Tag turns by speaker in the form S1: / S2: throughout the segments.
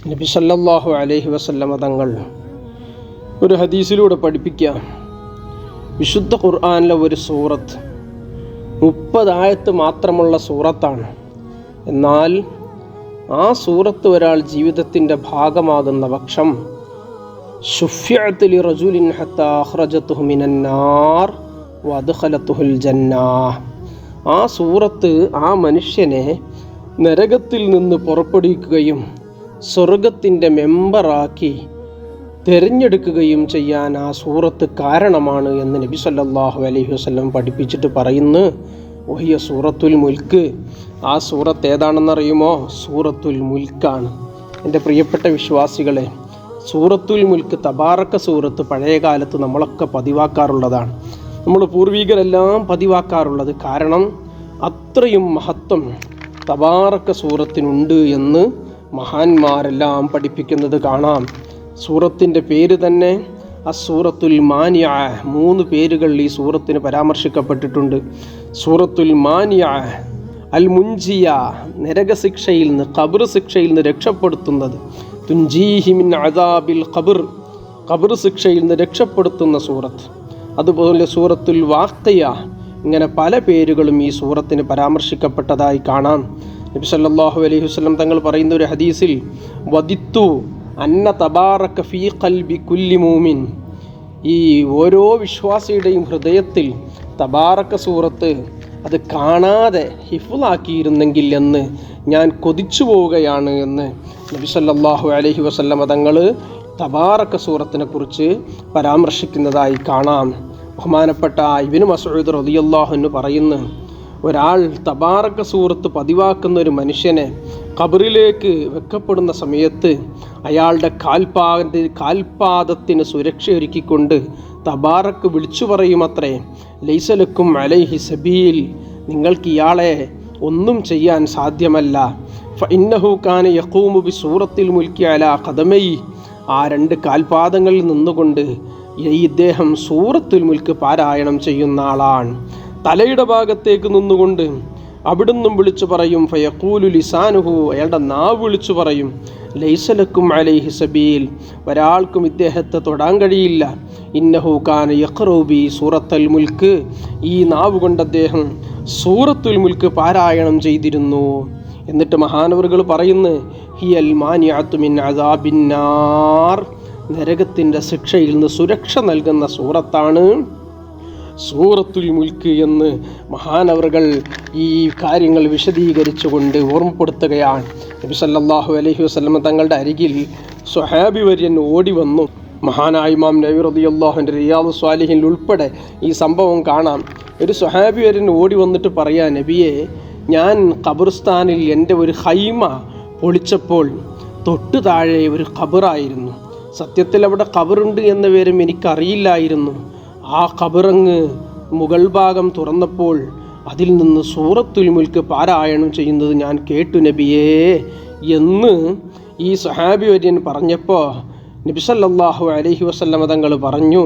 S1: നബി സല്ലല്ലാഹു അലൈഹി വസല്ലമ തങ്ങൾ ഒരു ഹദീസിലൂടെ പഠിപ്പിക്കുക, വിശുദ്ധ ഖുർആനിലെ ഒരു സൂറത്ത് 30 ആയത്ത് മാത്രമുള്ള സൂറത്താണ്. എന്നാൽ ആ സൂറത്ത് ഒരാൾ ജീവിതത്തിൻ്റെ ഭാഗമാകുന്ന പക്ഷം ശുഫിഅത്ത് ലിറജുലിൻ ഹത്താ അഖ്റജതുഹു മിനന്നാർ വഅദ്ഖലതുഹുൽ ജന്നാഹ്. ആ സൂറത്ത് ആ മനുഷ്യനെ നരകത്തിൽ നിന്ന് പുറപ്പെടുവിക്കുകയും സ്വർഗത്തിൻ്റെ മെമ്പറാക്കി തിരഞ്ഞെടുക്കുകയും ചെയ്യാൻ ആ സൂറത്ത് കാരണമാണ് എന്ന് നബി സല്ലല്ലാഹു അലൈഹി വസല്ലം പഠിപ്പിച്ചിട്ട് പറയുന്നു. വഹിയ സൂറത്തുൽ മുൽക്ക്. ആ സൂറത്ത് ഏതാണെന്നറിയുമോ? സൂറത്തുൽ മുൽക്കാണ്. എൻ്റെ പ്രിയപ്പെട്ട വിശ്വാസികളെ, സൂറത്തുൽ മുൽക്ക്, തബാറക്ക സൂറത്ത് പഴയ കാലത്ത് നമ്മളൊക്കെ പതിവാക്കാറുള്ളതാണ്. നമ്മൾ പൂർവികരെല്ലാം പതിവാക്കാറുള്ളത്. കാരണം അത്രയും മഹത്വം തബാറക്ക സൂറത്തിനുണ്ട് എന്ന് മഹാന്മാരെല്ലാം പഠിപ്പിക്കുന്നത് കാണാം. സൂറത്തിൻ്റെ പേര് തന്നെ അസ്സൂറത്തുൽ മാനിയ. 3 പേരുകൾ ഈ സൂറത്തിന് പരാമർശിക്കപ്പെട്ടിട്ടുണ്ട്. സൂറത്തുൽ മാനിയ, അൽ മുൻജിയ, നരകശിക്ഷയിൽ നിന്ന്, ഖബർ ശിക്ഷയിൽ നിന്ന് രക്ഷപ്പെടുത്തുന്നത്. തുൻജീഹി മിൻ അദാബിൽ ഖബർ, ഖബർ ശിക്ഷയിൽ നിന്ന് രക്ഷപ്പെടുത്തുന്ന സൂറത്ത്. അതുപോലെ സൂറത്തുൽ വാഖിയ. ഇങ്ങനെ പല പേരുകളും ഈ സൂറത്തിന് പരാമർശിക്കപ്പെട്ടതായി കാണാം. നബി സല്ലല്ലാഹു അലൈഹി വസല്ലം തങ്ങൾ പറയുന്ന ഒരു ഹദീസിൽ, വദിത്തു അന്ന തബാറക ഫീ ഖൽബി കുല്ലി മൂമിൻ, ഈ ഓരോ വിശ്വാസിയുടെയും ഹൃദയത്തിൽ തബാറക സൂറത്ത് അത് കാണാതെ ഹിഫ്ളാക്കിയിരുന്നെങ്കിൽ എന്ന് ഞാൻ കൊതിച്ചു പോവുകയാണ് എന്ന് നബി സല്ലല്ലാഹു അലൈഹി വസല്ലം തങ്ങൾ തബാറക സൂറത്തിനെ കുറിച്ച് പരാമർശിക്കുന്നതായി കാണാം. ബഹുമാനപ്പെട്ട ഇബ്നു മസ്ഊദ് റളിയല്ലാഹു അൻഹു പറയുന്നു, ഒരാൾ തബാറക സൂറത്ത് പതിവാക്കുന്ന ഒരു മനുഷ്യനെ ഖബറിലേക്ക് വെക്കപ്പെടുന്ന സമയത്ത് അയാളുടെ കാൽപാദത്തിന് സുരക്ഷ ഒരുക്കിക്കൊണ്ട് തബാറക്ക് വിളിച്ചു പറയുമത്രേ, ലൈസലക്കും അലൈഹി സബീൽ, നിങ്ങൾക്ക് ഇയാളെ ഒന്നും ചെയ്യാൻ സാധ്യമല്ല. ഫഇന്നഹു കാന യഖൂമു ബി സൂറത്തിൽ മുൽക്കി അലാ ഖദമൈ, ആ 2 കാൽപാദങ്ങളിൽ നിന്നുകൊണ്ട് ഇദ്ദേഹം സൂറത്തുൽ മുൽക്ക് പാരായണം ചെയ്യുന്ന ആളാണ്. തലയുടെ ഭാഗത്തേക്ക് നിന്നുകൊണ്ട് അവിടുന്നും വിളിച്ചു പറയും. ഫയഖൂലു ലിസാനുഹു, അയാളുടെ നാവ് വിളിച്ചു പറയും, ലൈസലക്കും അലൈഹി സബീൽ, ഒരാൾക്കും ഇദ്ദേഹത്തെ തൊടാൻ കഴിയില്ല. ഇന്നഹു കാന യഖ്റഉ ബി സൂറത്തുൽ മുൽക്ക്, ഈ നാവ് കൊണ്ട് അദ്ദേഹം സൂറത്തുൽ മുൽക്ക് പാരായണം ചെയ്തിരുന്നു. എന്നിട്ട് മഹാനവറുകൾ പറയുന്നു, ഹിയൽ മാനിഅത്തു മിൻ അദാബിന്നാർ, നരകത്തിൻ്റെ ശിക്ഷയിൽ നിന്ന് സുരക്ഷ നൽകുന്ന സൂറത്താണ് സൂറത്തുൽ മുൽക്ക് എന്ന് മഹാനവറുകൾ ഈ കാര്യങ്ങൾ വിശദീകരിച്ചുകൊണ്ട് ഓർമ്മപ്പെടുത്തുകയാണ്. നബി സല്ലല്ലാഹു അലൈഹി വസല്ലം തങ്ങളുടെ അരികിൽ സ്വഹാബി വര്യൻ ഓടി വന്നു. മഹാനായ ഇമാം നവവി റളിയല്ലാഹു അൻഹു റിയാദുസ് സ്വാലിഹീനിൽ ഉൾപ്പെടെ ഈ സംഭവം കാണാം. ഒരു സ്വഹാബി വര്യൻ ഓടി വന്നിട്ട് പറയാ, നബിയെ, ഞാൻ ഖബർസ്ഥാനിൽ എൻ്റെ ഒരു ഖൈമ പൊളിച്ചപ്പോൾ തൊട്ടു താഴെ ഒരു ഖബറായിരുന്നു. സത്യത്തിൽ അവിടെ ഖബറുണ്ട് എന്ന വിവരം എനിക്കറിയില്ലായിരുന്നു. ആ ഖബറങ്ങ് മുകൾ ഭാഗം തുറന്നപ്പോൾ അതിൽ നിന്ന് സൂറത്തുൽ മുൽക്ക് പാരായണം ചെയ്യുന്നത് ഞാൻ കേട്ടു നബിയേ എന്ന് ഈ സ്വഹാബി വര്യൻ പറഞ്ഞപ്പോൾ നബി സല്ലല്ലാഹു അലൈഹി വസല്ലം തങ്ങൾ പറഞ്ഞു,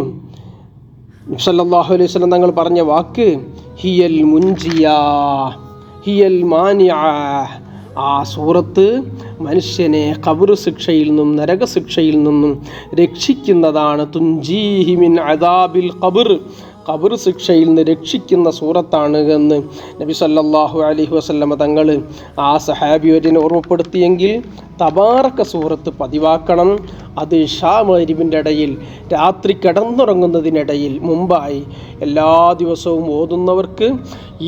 S1: നബി സല്ലല്ലാഹു അലൈഹി വസല്ലം തങ്ങൾ പറഞ്ഞ വാക്ക് ഹിയൽ മുൻജിയ ഹിയൽ മാനിഅ, ആ സൂറത്ത് മനുഷ്യനെ ഖബർ ശിക്ഷയിൽ നിന്നും നരകശിക്ഷയിൽ നിന്നും രക്ഷിക്കുന്നതാണ്. തുൻജീഹി മിൻ അദാബിൽ ഖബർ, ഖബർ ശിക്ഷയിൽ നിന്ന് രക്ഷിക്കുന്ന സൂറത്താണ് എന്ന് നബി സല്ലല്ലാഹു അലൈഹി വസല്ലം തങ്ങൾ ആ സഹാബി വര്യനെ ഓർമ്മപ്പെടുത്തിയെങ്കിൽ തബാറക സൂറത്ത് പതിവാക്കണം. അത് ഇശാ മഗ്‌രിബിൻ്റെ ഇടയിൽ, രാത്രി കിടന്നുറങ്ങുന്നതിനിടയിൽ മുമ്പായി എല്ലാ ദിവസവും ഓതുന്നവർക്ക്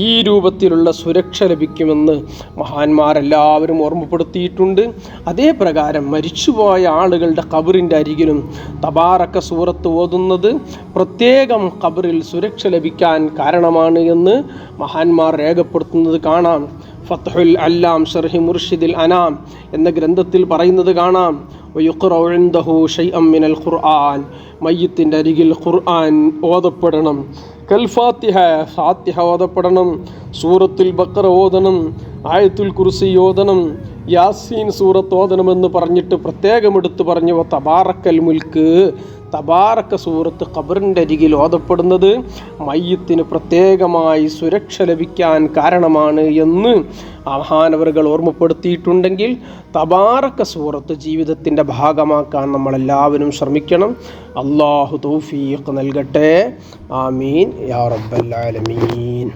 S1: ഈ രൂപത്തിലുള്ള സുരക്ഷ ലഭിക്കുമെന്ന് മഹാന്മാരെല്ലാവരും ഓർമ്മപ്പെടുത്തിയിട്ടുണ്ട്. അതേ പ്രകാരം മരിച്ചുപോയ ആളുകളുടെ ഖബറിൻ്റെ അരികിലും തബാറക സൂറത്ത് ഓതുന്നത് പ്രത്യേകം ഖബറിൽ സുരക്ഷ ലഭിക്കാൻ കാരണമാണ് എന്ന് മഹാന്മാർ രേഖപ്പെടുത്തുന്നത് കാണാം. ഫത്ഹുൽ അല്ലാം ഷർഹി മുർഷിദിൽ അനാം എന്ന ഗ്രന്ഥത്തിൽ പറയുന്നത് കാണാം, വയുഖ്റഉ ഇൻദഹു ശൈഅൻ മിനൽ ഖുർആൻ, മയ്യിത്തിൻ്റെ അരികിൽ ഖുർആൻ ഓതപ്പെടണം. കൽ ഫാത്തിഹ, ഫാത്തിഹ ഓതപ്പെടണം. സൂറത്തുൽ ബഖറ ഓതണം, ആയത്തുൽ കുർസി ഓതണം, യാസീൻ സൂറത്ത് ഓതണമെന്ന് പറഞ്ഞിട്ട് പ്രത്യേകം എടുത്ത് പറഞ്ഞു. തബാറക്കൽ മുൽക്ക്, തബാറക സൂറത്ത് ഖബറിൻ്റെ അരികിൽ ഓതപ്പെടുന്നത് മയ്യത്തിന് പ്രത്യേകമായി സുരക്ഷ ലഭിക്കാൻ കാരണമാണ് എന്ന് മഹാനവറുകൾ ഓർമ്മപ്പെടുത്തിയിട്ടുണ്ടെങ്കിൽ തബാറക സൂറത്ത് ജീവിതത്തിൻ്റെ ഭാഗമാക്കാൻ നമ്മളെല്ലാവരും ശ്രമിക്കണം. അല്ലാഹു തൗഫീഖ് നൽകട്ടെ. ആമീൻ യാ റബ്ബൽ ആലമീൻ.